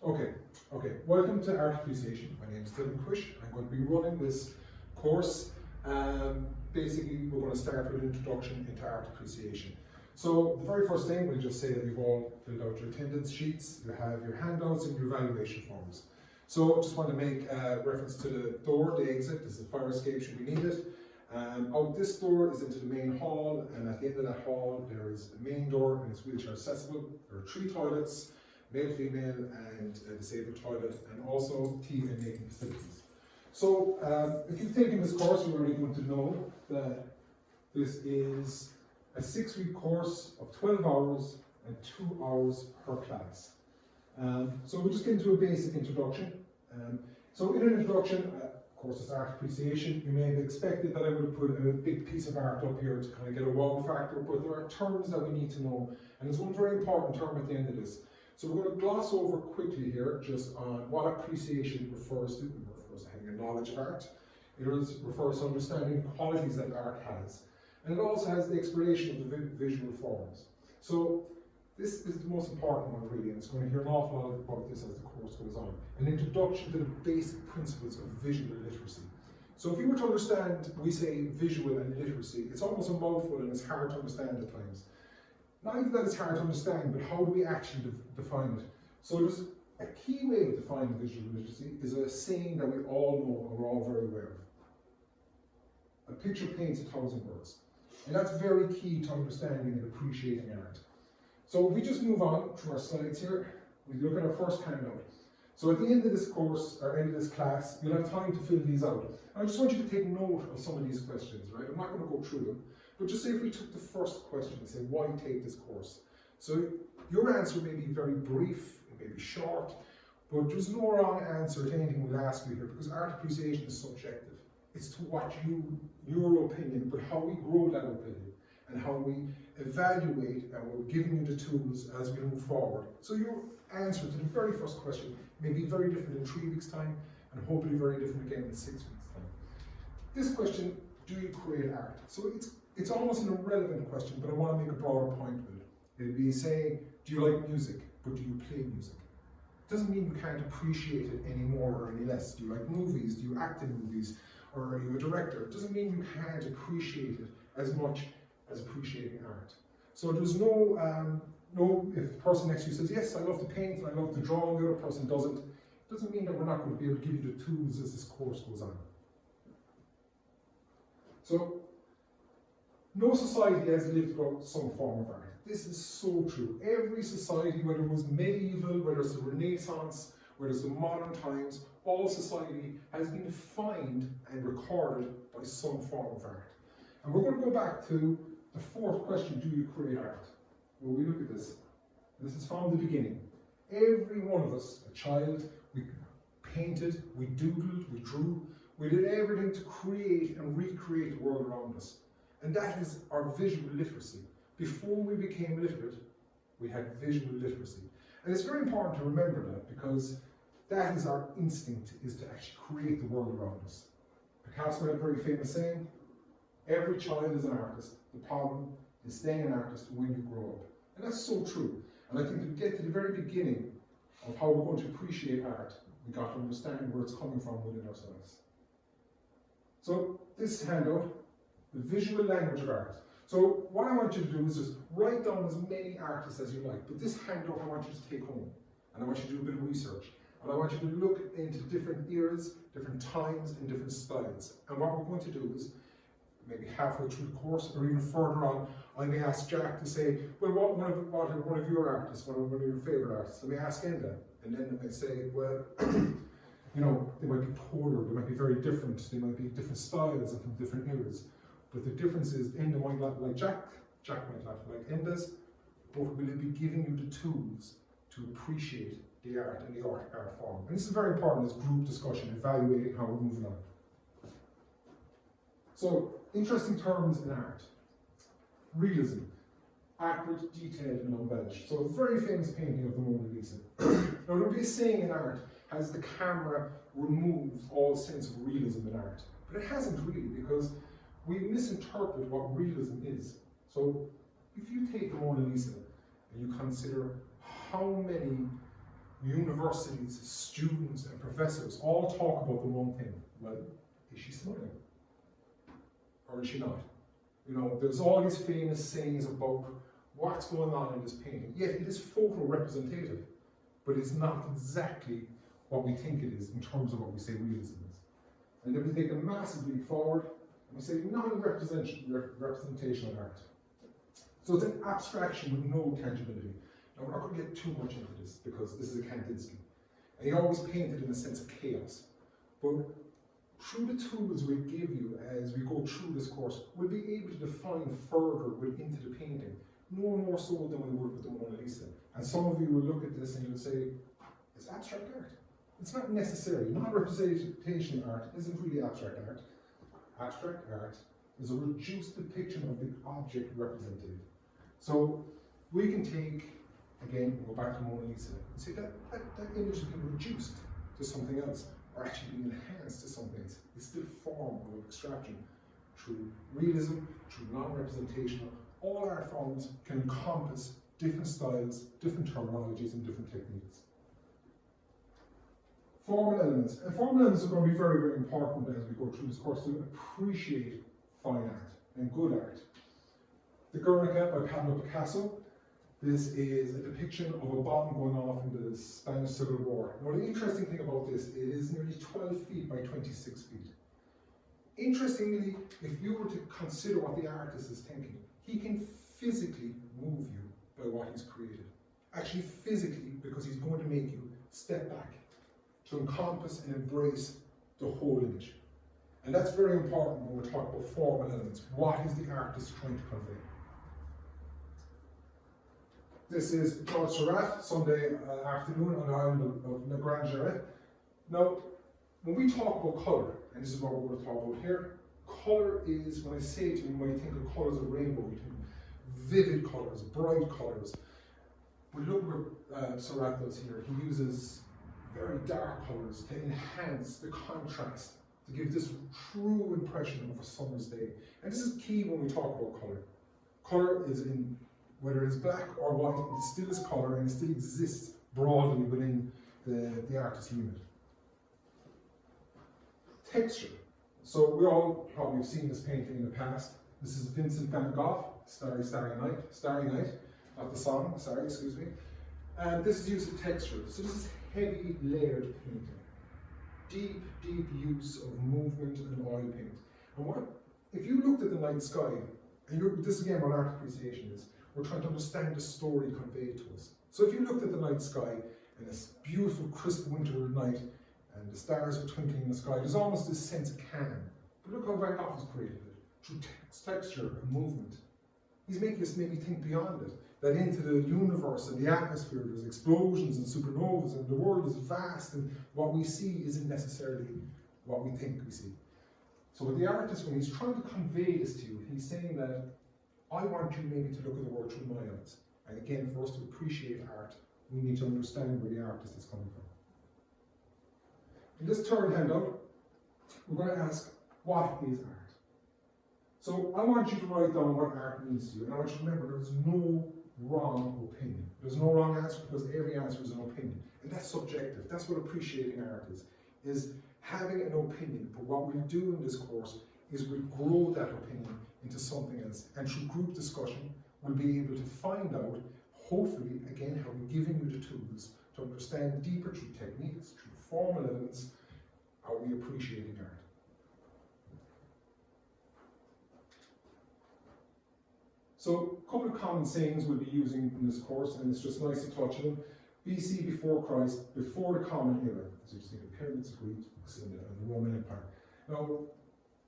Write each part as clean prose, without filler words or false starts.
Okay. Welcome to Art Appreciation. My name is Dylan Quish. I'm going to be running this course. Basically, we're going to start with an introduction into art appreciation. So the very first thing, we'll just say that you've all filled out your attendance sheets, you have your handouts and your evaluation forms. So I just want to make reference to the door, the exit. This is a fire escape should we need it. Out this door is into the main hall, and at the end of that hall there is a main door and it's wheelchair accessible. There are 3 toilets, male, female and a disabled toilet, and also tea and making facilities. So if you've taken this course, you're already going to know that this is a 6-week course of 12 hours and 2 hours per class. So we'll just get into a basic introduction. So in an introduction, of course it's art appreciation. You may have expected that I would have put a big piece of art up here to kind of get a wow factor, but there are terms that we need to know, and there's one very important term at the end of this. So we're going to gloss over quickly here just on what appreciation refers to. It refers to having a knowledge of art. It refers to understanding the qualities that art has. And it also has the exploration of the visual forms. So this is the most important one really, and it's going to hear an awful lot about this as the course goes on. An introduction to the basic principles of visual literacy. So if you were to understand, we say visual and literacy, it's almost a mouthful and it's hard to understand at times. Not even that it's hard to understand, but how do we actually define it? So there's a key way of defining visual literacy is a saying that we all know and we're all very aware of. A picture paints 1,000 words. And that's very key to understanding and appreciating art. So if we just move on through our slides here, we look at our first handout. So at the end of this course, or end of this class, you'll have time to fill these out. And I just want you to take note of some of these questions, right? I'm not going to go through them. But just say if we took the first question and say, why take this course? So your answer may be very brief, it may be short, but there's no wrong answer to anything we'll ask you here, because art appreciation is subjective. It's to what your opinion, but how we grow that opinion, and how we evaluate, and we're giving you the tools as we move forward. So your answer to the very first question may be very different in 3 weeks' time, and hopefully very different again in 6 weeks' time. This question, do you create art? So it's almost an irrelevant question, but I want to make a broader point with it. It'd be saying, do you like music, but do you play music? It doesn't mean you can't appreciate it any more or any less. Do you like movies? Do you act in movies? Or are you a director? It doesn't mean you can't appreciate it as much as appreciating art. So there's no, if the person next to you says, yes, I love to paint, and I love to draw, and the other person doesn't, it doesn't mean that we're not going to be able to give you the tools as this course goes on. So, no society has lived without some form of art. This is so true. Every society, whether it was medieval, whether it's the Renaissance, whether it's the modern times, all society has been defined and recorded by some form of art. And we're going to go back to the 4th question, do you create art? Well, we look at this. This is from the beginning. Every one of us, a child, we painted, we doodled, we drew, we did everything to create and recreate the world around us. And that is our visual literacy. Before we became literate, we had visual literacy. And it's very important to remember that, because that is our instinct, is to actually create the world around us. Picasso had a very famous saying, every child is an artist. The problem is staying an artist when you grow up. And that's so true. And I think to get to the very beginning of how we're going to appreciate art, we got to understand where it's coming from within ourselves. So this handout, the visual language of art. So what I want you to do is just write down as many artists as you like, but this handout I want you to take home. And I want you to do a bit of research. And I want you to look into different eras, different times, and different styles. And what we're going to do is, maybe halfway through the course, or even further on, I may ask Jack to say, well, what one of your artists, one of your favourite artists? I may ask Enda, and then I may say, well, you know, they might be polar, they might be very different, they might be different styles and from different eras. But the difference is, Enda might not like Jack might not like Enda's, but will be giving you the tools to appreciate the art and the art form. And this is very important, this group discussion, evaluating how we're moving on. So, interesting terms in art. Realism, accurate, detailed, and embellished. So a very famous painting of the Mona Lisa. Now there'll be a saying in art, has the camera removed all sense of realism in art? But it hasn't really, because we misinterpret what realism is. So if you take the Mona Lisa and you consider how many universities, students and professors all talk about the one thing. Well, is she smiling? Or is she not? You know, there's all these famous sayings about what's going on in this painting. Yet it is photo representative, but it's not exactly what we think it is in terms of what we say realism is. And then we take a massive leap forward, and we say non-representational art. So it's an abstraction with no tangibility. Now we're not going to get too much into this because this is a Kandinsky. And he always painted in a sense of chaos. But through the tools we give you as we go through this course, we'll be able to define further into the painting, no more so than we would with the Mona Lisa. And some of you will look at this and you'll say, it's abstract art. It's not necessary. Non-representation art isn't really abstract art. Abstract art is a reduced depiction of the object represented. So we can take, again, go back to Mona Lisa, and say that image has been reduced to something else, or actually being enhanced to something else. It's still a form of abstraction. Through realism, through non-representational, all art forms can encompass different styles, different terminologies, and different techniques. Formal elements. And formal elements are going to be very, very important as we go through this course to appreciate fine art and good art. The Guernica by Pablo Picasso. This is a depiction of a bomb going off in the Spanish Civil War. Now the interesting thing about this, it is nearly 12 feet by 26 feet. Interestingly, if you were to consider what the artist is thinking, he can physically move you by what he's created. Actually physically, because he's going to make you step back to encompass and embrace the whole image. And that's very important when we're talking about formal elements. What is the artist trying to convey? This is Georges Seurat, Sunday afternoon on the island of La Grande Jaret. Now, when we talk about colour, and this is what we're going to talk about here, colour is, when I say to you, when you think of colours of rainbow, you think vivid colours, bright colours. But look what Seurat does here. He uses very dark colours to enhance the contrast, to give this true impression of a summer's day. And this is key when we talk about colour. Colour is in, whether it's black or white, it still is colour and it still exists broadly within the artist's unit. Texture. So we all probably have seen this painting in the past. This is Vincent van Gogh, Starry Night, not the song, sorry, excuse me. And this is use of texture. So this is heavy layered painting. Deep, deep use of movement and oil paint. And what, if you looked at the night sky, and this again what art appreciation is, we're trying to understand the story conveyed to us. So if you looked at the night sky, and this beautiful crisp winter night, and the stars are twinkling in the sky, there's almost this sense of calm. But look how Van Gogh has created it, through texture and movement. He's making us maybe think beyond it, that into the universe and the atmosphere, there's explosions and supernovas, and the world is vast, and what we see isn't necessarily what we think we see. So with the artist, when he's trying to convey this to you, he's saying that, I want you maybe to look at the world through my eyes. And again, for us to appreciate art, we need to understand where the artist is coming from. In this third handout, we're going to ask, what is art? So I want you to write down what art means to you, and I want you to remember there's no wrong opinion. There's no wrong answer because every answer is an opinion. And that's subjective. That's what appreciating art is having an opinion. But what we do in this course is we grow that opinion into something else. And through group discussion, we'll be able to find out, hopefully, again, how we're giving you the tools to understand deeper through techniques, through formal elements, are we appreciating art. So a couple of common sayings we'll be using in this course, and it's just nice to touch on them. BC, before Christ, before the Common Era. So you think of pyramids of Greece and the Roman Empire. Now,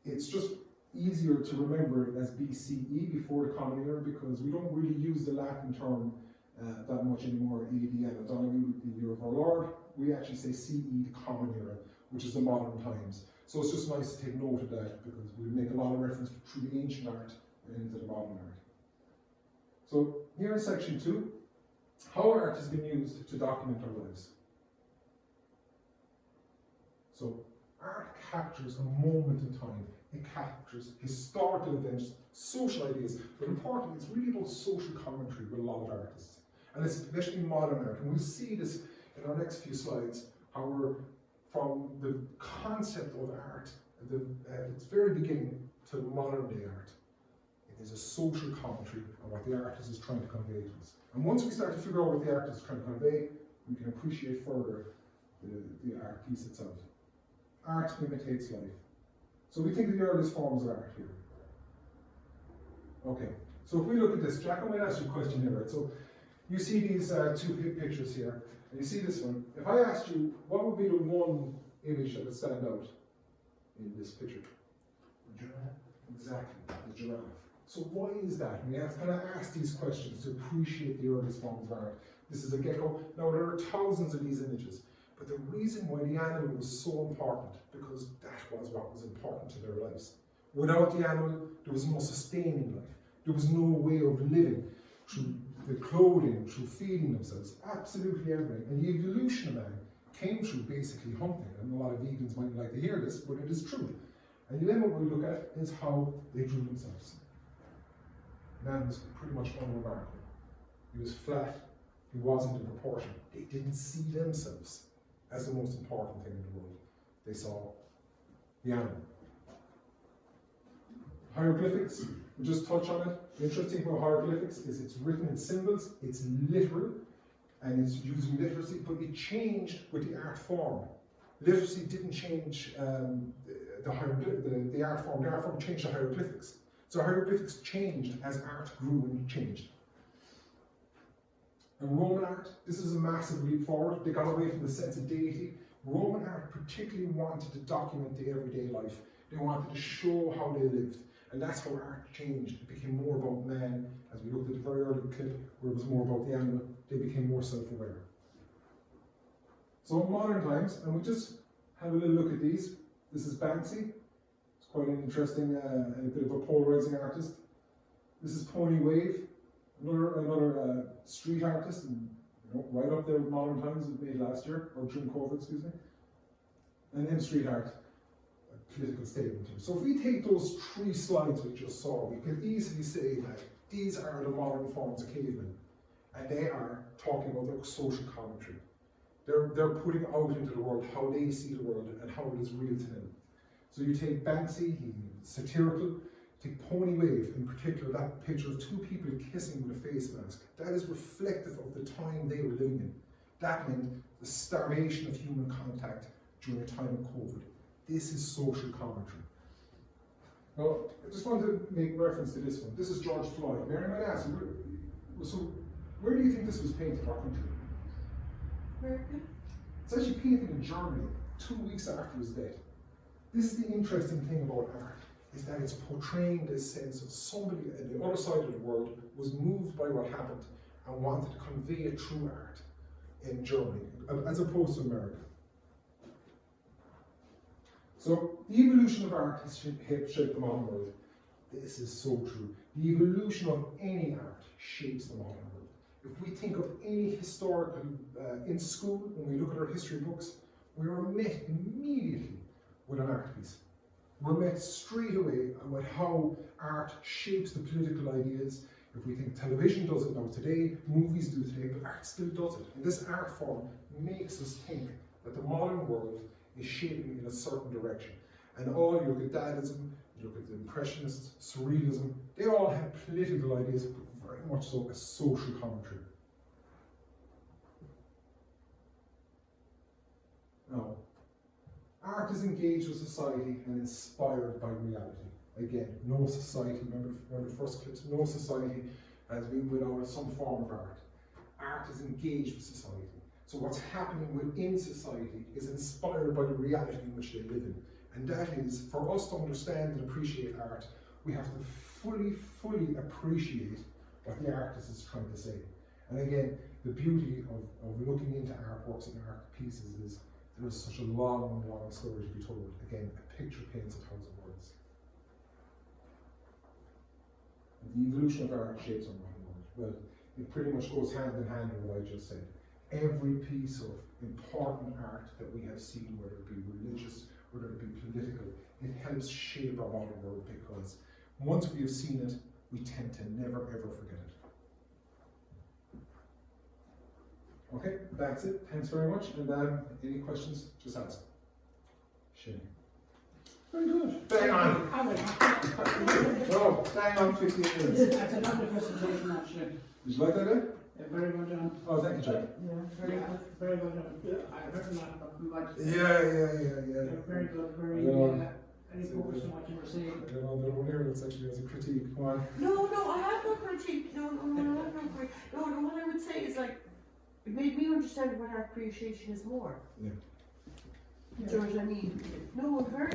it's just easier to remember it as BCE, before the Common Era, because we don't really use the Latin term that much anymore, AD, Adonai, the year of our Lord. We actually say CE, the Common Era, which is the modern times. So it's just nice to take note of that, because we make a lot of reference through the ancient art and into the modern art. So here in section 2, how art has been used to document our lives. So art captures a moment in time. It captures historical events, social ideas, but importantly, it's really about social commentary with a lot of artists. And especially modern art. And we see this in our next few slides how we're from the concept of art at its very beginning to modern day art. It is a social commentary on what the artist is trying to convey to us. And once we start to figure out what the artist is trying to convey, we can appreciate further the art piece itself. Art imitates life. So we think of the earliest forms of art here. Okay, so if we look at this, Jack, I might ask you a question here, right? So you see these two pictures here, and you see this one. If I asked you, what would be the one image that would stand out in this picture? The giraffe. Exactly, the giraffe. So why is that? And we have to kind of ask these questions to appreciate the earliest forms of art. This is a gecko. Now there are thousands of these images, but the reason why the animal was so important, because that was what was important to their lives. Without the animal, there was no sustaining life. There was no way of living through the clothing, through feeding themselves, absolutely everything. And the evolution of man came through basically hunting. And a lot of vegans might like to hear this, but it is true. And then what we look at is how they drew themselves. Man was pretty much unremarkable. He was flat, he wasn't in proportion. They didn't see themselves as the most important thing in the world. They saw the animal. Hieroglyphics, we'll just touch on it. The interesting thing about hieroglyphics is it's written in symbols, it's literal, and it's using literacy, but it changed with the art form. Literacy didn't change the art form. The art form changed the hieroglyphics. So hieroglyphics changed as art grew and changed. And Roman art, this is a massive leap forward. They got away from the sense of deity. Roman art particularly wanted to document the everyday life. They wanted to show how they lived. And that's how art changed. It became more about man, as we looked at the very early clip, where it was more about the animal. They became more self-aware. So in modern times, and we just have a little look at these. This is Banksy. It's quite an interesting, and a bit of a polarizing artist. This is Pony Wave, another street artist, and right up there with modern times, it made last year, or during COVID, excuse me. And then street art, a political statement too. So if we take those three slides we just saw, we can easily say that these are the modern forms of cavemen, and they are talking about their social commentary. They're putting out into the world how they see the world and how it is real to them. So you take Banksy, he's satirical. Take Pony Wave, in particular, that picture of two people kissing with a face mask. That is reflective of the time they were living in. That meant the starvation of human contact during a time of COVID. This is social commentary. Now, I just want to make reference to this one. This is George Floyd. Mary, might ask you, so where do you think this was painted, our country? America? It's actually painted in Germany 2 weeks after his death. This is the interesting thing about art, is that it's portraying this sense of somebody at the other side of the world was moved by what happened and wanted to convey it through art in Germany, as opposed to America. So the evolution of art has shaped the modern world. This is so true. The evolution of any art shapes the modern world. If we think of any historical, in school, when we look at our history books, we are met immediately with an art piece. We're met straight away with how art shapes the political ideas. If we think television does it now today, movies do today, but art still does it. And this art form makes us think that the modern world is shaping in a certain direction. And all you look at Dadaism, you look at the Impressionists, Surrealism, they all have political ideas, but very much so as social commentary. Now, art is engaged with society and inspired by reality. Again, no society, remember the first clips, no society has been without some form of art. Art is engaged with society. So what's happening within society is inspired by the reality in which they live in. And that is, for us to understand and appreciate art, we have to fully appreciate what the artist is trying to say. And again, the beauty of looking into artworks and art pieces is there's such a long story to be told. Again, a picture paints 1,000 words. The evolution of art shapes our modern world. Well, it pretty much goes hand in hand with what I just said. Every piece of important art that we have seen, whether it be religious, whether it be political, it helps shape our modern world, because once we have seen it, we tend to never ever forget it. Okay, that's it. Thanks very much. And any questions, just ask. Shane. Very good. Bang on. I will. No, bang on 15 minutes. That's a lovely presentation, actually. Did you like that, eh? Very well done. Oh, thank you, Jack. Yeah, very well done. I heard a lot about them, but Yeah. very good, very, very focused on what you were saying. I don't know, the one here looks actually as a critique. Come on. No, I have no critique. No, I have no critique. No, what I would say is like, it made me understand what art appreciation is more. Yeah. Do you know what I mean? No, very